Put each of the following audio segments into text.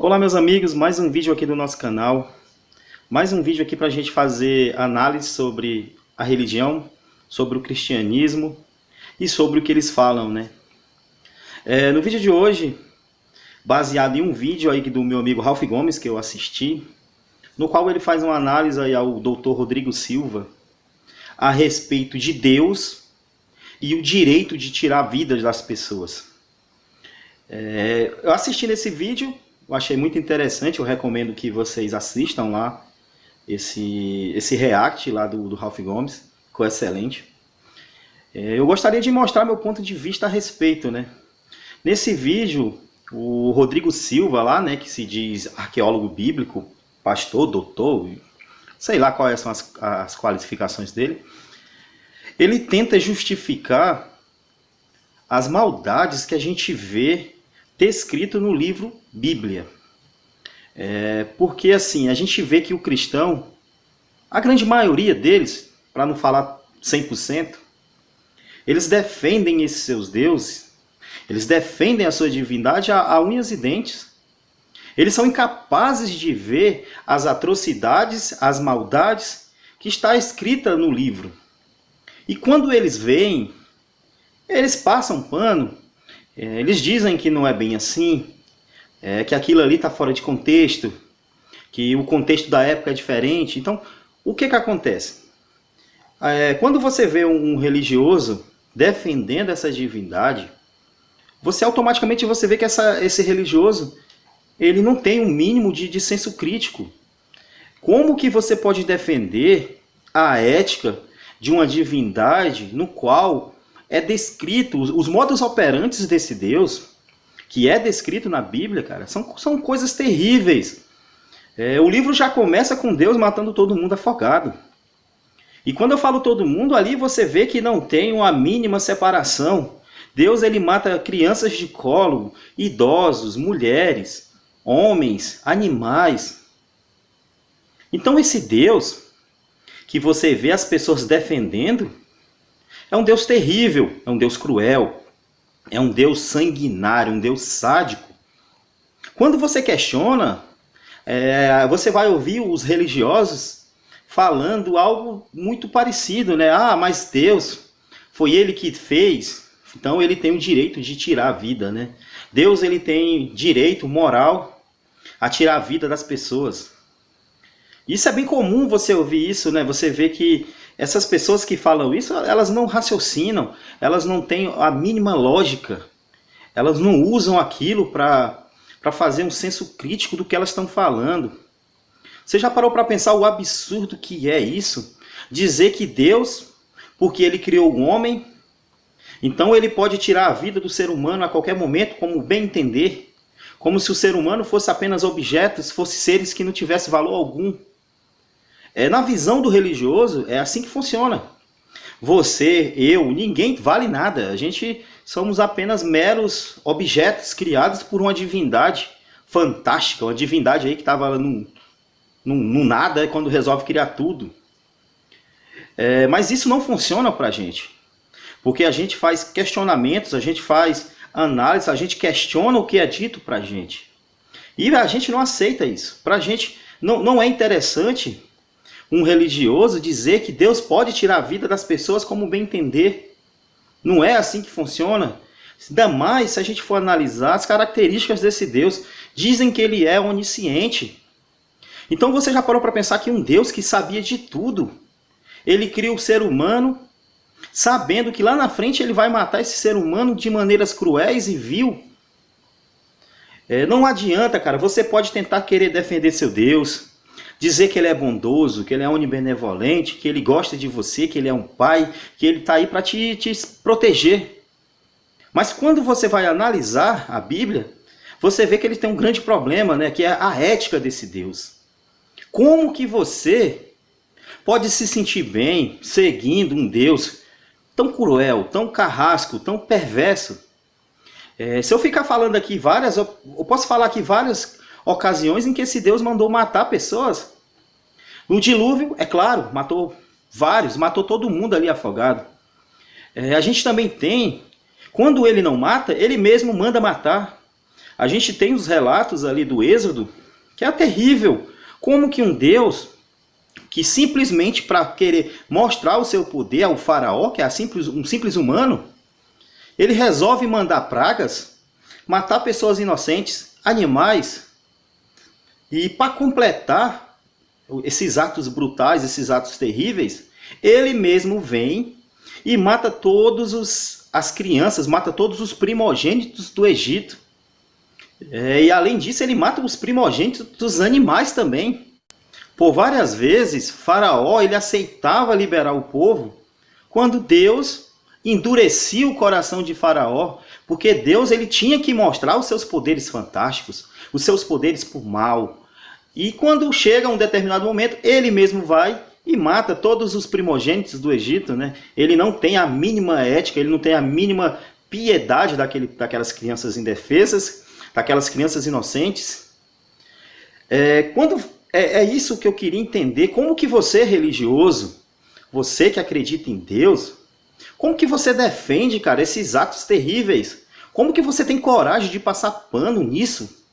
Olá meus amigos, mais um vídeo aqui do nosso canal. Mais um vídeo aqui para a gente fazer análise sobre a religião, sobre o cristianismo e sobre o que eles falam, né? No vídeo de hoje, baseado em um vídeo aí do meu amigo Ralph Gomes, que eu assisti, no qual ele faz uma análise aí ao Dr. Rodrigo Silva a respeito de Deus e o direito de tirar vidas das pessoas. Eu assisti nesse vídeo, eu achei muito interessante, eu recomendo que vocês assistam lá esse react lá do Ralph Gomes, ficou excelente. Eu gostaria de mostrar meu ponto de vista a respeito, né? Nesse vídeo, o Rodrigo Silva lá, né, que se diz arqueólogo bíblico, pastor, doutor, sei lá quais são as qualificações dele, ele tenta justificar as maldades que a gente vê descrito no livro Bíblia. Porque assim, a gente vê que o cristão, a grande maioria deles, para não falar 100%, eles defendem esses seus deuses, eles defendem a sua divindade a unhas e dentes. Eles são incapazes de ver as atrocidades, as maldades que está escrita no livro. E quando eles veem, eles passam pano, eles dizem que não é bem assim, que aquilo ali está fora de contexto, que o contexto da época é diferente. Então, o que acontece? Quando você vê um religioso defendendo essa divindade, você automaticamente vê que esse religioso ele não tem um mínimo de senso crítico. Como que você pode defender a ética de uma divindade no qual é descrito os modus operantes desse Deus, que é descrito na Bíblia, cara, são coisas terríveis. O livro já começa com Deus matando todo mundo afogado. E quando eu falo todo mundo, ali você vê que não tem uma mínima separação. Deus ele mata crianças de colo, idosos, mulheres, homens, animais. Então esse Deus que você vê as pessoas defendendo é um Deus terrível, é um Deus cruel, é um Deus sanguinário, um Deus sádico. Quando você questiona, você vai ouvir os religiosos falando algo muito parecido, né? Ah, mas Deus, foi Ele que fez, então Ele tem o direito de tirar a vida, né? Deus ele tem direito moral a tirar a vida das pessoas. Isso é bem comum você ouvir isso, né? Você vê que essas pessoas que falam isso, elas não raciocinam, elas não têm a mínima lógica, elas não usam aquilo para fazer um senso crítico do que elas estão falando. Você já parou para pensar o absurdo que é isso? Dizer que Deus, porque Ele criou o homem, então Ele pode tirar a vida do ser humano a qualquer momento, como bem entender, como se o ser humano fosse apenas objetos, fosse seres que não tivessem valor algum. Na visão do religioso, é assim que funciona. Você, eu, ninguém vale nada. A gente somos apenas meros objetos criados por uma divindade fantástica, uma divindade aí que estava no nada quando resolve criar tudo. Mas isso não funciona para a gente. Porque a gente faz questionamentos, a gente faz análise, a gente questiona o que é dito para a gente. E a gente não aceita isso. Para a gente não é interessante um religioso dizer que Deus pode tirar a vida das pessoas como bem entender. Não é assim que funciona. Ainda mais se a gente for analisar as características desse Deus. Dizem que ele é onisciente. Então você já parou para pensar que um Deus que sabia de tudo, ele cria o ser humano sabendo que lá na frente ele vai matar esse ser humano de maneiras cruéis e vil? Não adianta, cara. Você pode tentar querer defender seu Deus, dizer que ele é bondoso, que ele é onibenevolente, que ele gosta de você, que ele é um pai, que ele está aí para te proteger. Mas quando você vai analisar a Bíblia, você vê que ele tem um grande problema, né? Que é a ética desse Deus. Como que você pode se sentir bem seguindo um Deus tão cruel, tão carrasco, tão perverso? Se eu ficar falando aqui eu posso falar aqui várias ocasiões em que esse Deus mandou matar pessoas. No dilúvio, é claro, matou vários, matou todo mundo ali afogado. A gente também tem, quando ele não mata, ele mesmo manda matar. A gente tem os relatos ali do Êxodo, que é terrível. Como que um Deus, que simplesmente para querer mostrar o seu poder ao faraó, que é um simples humano, ele resolve mandar pragas, matar pessoas inocentes, animais, e para completar esses atos brutais, esses atos terríveis, ele mesmo vem e mata as crianças, mata todos os primogênitos do Egito. E além disso, ele mata os primogênitos dos animais também. Por várias vezes, Faraó ele aceitava liberar o povo quando Deus endurecia o coração de Faraó, porque Deus ele tinha que mostrar os seus poderes fantásticos, os seus poderes por mal. E quando chega um determinado momento, ele mesmo vai e mata todos os primogênitos do Egito, né? Ele não tem a mínima ética, ele não tem a mínima piedade daquelas crianças indefesas, daquelas crianças inocentes. É isso que eu queria entender. Como que você, religioso, você que acredita em Deus, como que você defende, cara, esses atos terríveis? Como que você tem coragem de passar pano nisso?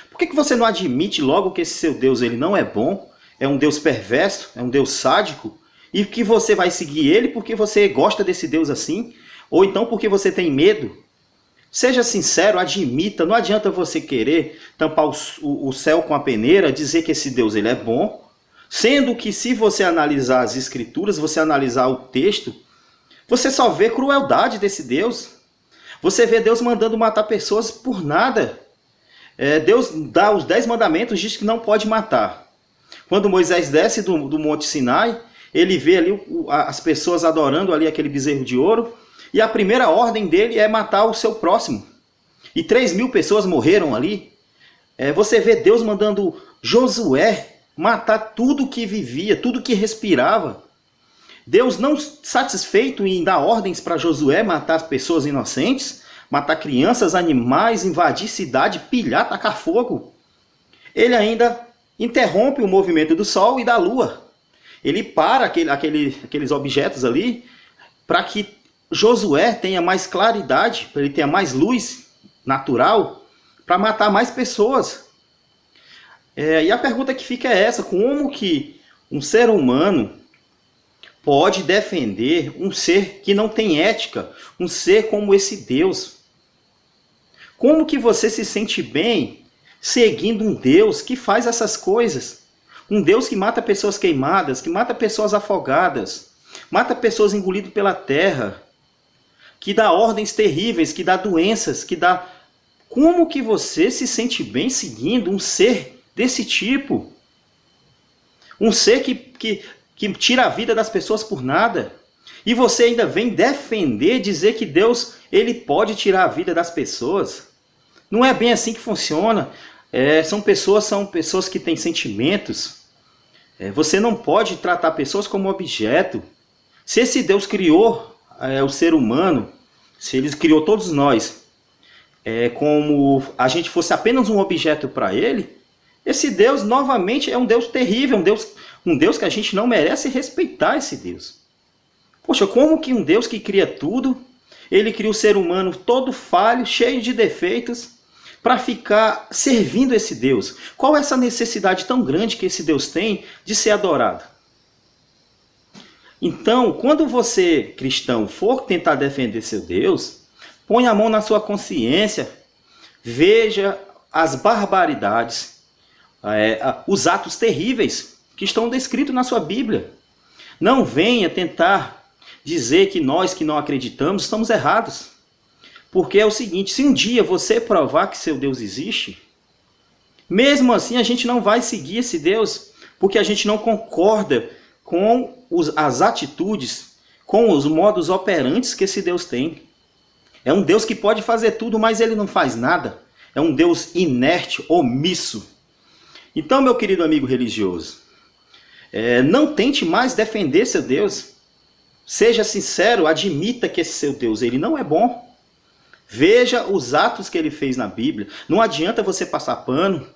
Por que você não admite logo que esse seu Deus ele não é bom, é um Deus perverso, é um Deus sádico, e que você vai seguir ele porque você gosta desse Deus assim, ou então porque você tem medo? Seja sincero, admita, não adianta você querer tampar o céu com a peneira, dizer que esse Deus ele é bom, sendo que se você analisar as escrituras, você analisar o texto, você só vê crueldade desse Deus. Você vê Deus mandando matar pessoas por nada. Deus dá os 10 mandamentos, diz que não pode matar. Quando Moisés desce do Monte Sinai, ele vê ali as pessoas adorando ali aquele bezerro de ouro, e a primeira ordem dele é matar o seu próximo. E 3.000 pessoas morreram ali. Você vê Deus mandando Josué matar tudo que vivia, tudo que respirava. Deus não satisfeito em dar ordens para Josué matar pessoas inocentes, matar crianças, animais, invadir cidade, pilhar, tacar fogo. Ele ainda interrompe o movimento do sol e da lua. Ele para aqueles objetos ali para que Josué tenha mais claridade, para ele tenha mais luz natural, para matar mais pessoas. E a pergunta que fica é essa: como que um ser humano pode defender um ser que não tem ética, um ser como esse Deus? Como que você se sente bem seguindo um Deus que faz essas coisas? Um Deus que mata pessoas queimadas, que mata pessoas afogadas, mata pessoas engolidas pela terra, que dá ordens terríveis, que dá doenças, que dá... Como que você se sente bem seguindo um ser desse tipo? Um ser que tira a vida das pessoas por nada. E você ainda vem defender, dizer que Deus ele pode tirar a vida das pessoas. Não é bem assim que funciona. São pessoas que têm sentimentos. Você não pode tratar pessoas como objeto. Se esse Deus criou o ser humano, se ele criou todos nós, como a gente fosse apenas um objeto para ele, esse Deus novamente é um Deus terrível, um Deus que a gente não merece respeitar esse Deus. Poxa, como que um Deus que cria tudo, ele cria o ser humano todo falho, cheio de defeitos, para ficar servindo esse Deus? Qual é essa necessidade tão grande que esse Deus tem de ser adorado? Então, quando você, cristão, for tentar defender seu Deus, põe a mão na sua consciência, veja as barbaridades, os atos terríveis que estão descritos na sua Bíblia. Não venha tentar dizer que nós que não acreditamos estamos errados. Porque é o seguinte: se um dia você provar que seu Deus existe, mesmo assim a gente não vai seguir esse Deus, porque a gente não concorda com as atitudes, com os modos operantes que esse Deus tem. É um Deus que pode fazer tudo, mas ele não faz nada. É um Deus inerte, omisso. Então, meu querido amigo religioso, não tente mais defender seu Deus. Seja sincero, admita que esse seu Deus ele não é bom. Veja os atos que ele fez na Bíblia. Não adianta você passar pano,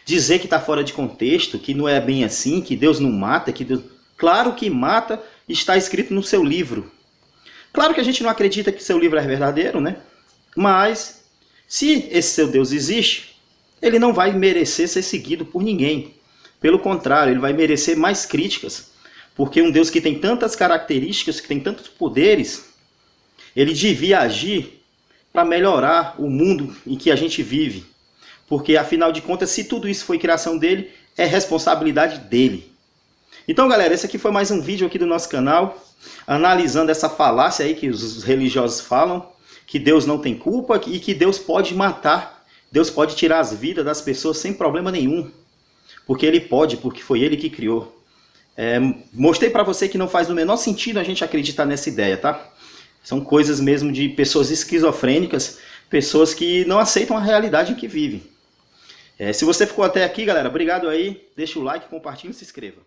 dizer que está fora de contexto, que não é bem assim, que Deus não mata, que Deus... Claro que mata, está escrito no seu livro. Claro que a gente não acredita que seu livro é verdadeiro, né? Mas Se esse seu Deus existe, ele não vai merecer ser seguido por ninguém. Pelo contrário, ele vai merecer mais críticas. Porque um Deus que tem tantas características, que tem tantos poderes, ele devia agir para melhorar o mundo em que a gente vive. Porque, afinal de contas, se tudo isso foi criação dele, é responsabilidade dele. Então, galera, esse aqui foi mais um vídeo aqui do nosso canal, analisando essa falácia aí que os religiosos falam, que Deus não tem culpa e que Deus pode matar, Deus pode tirar as vidas das pessoas sem problema nenhum. Porque ele pode, porque foi ele que criou. Mostrei para você que não faz o menor sentido a gente acreditar nessa ideia, tá? São coisas mesmo de pessoas esquizofrênicas, pessoas que não aceitam a realidade em que vivem. Se você ficou até aqui, galera, obrigado aí. Deixa o like, compartilha e se inscreva.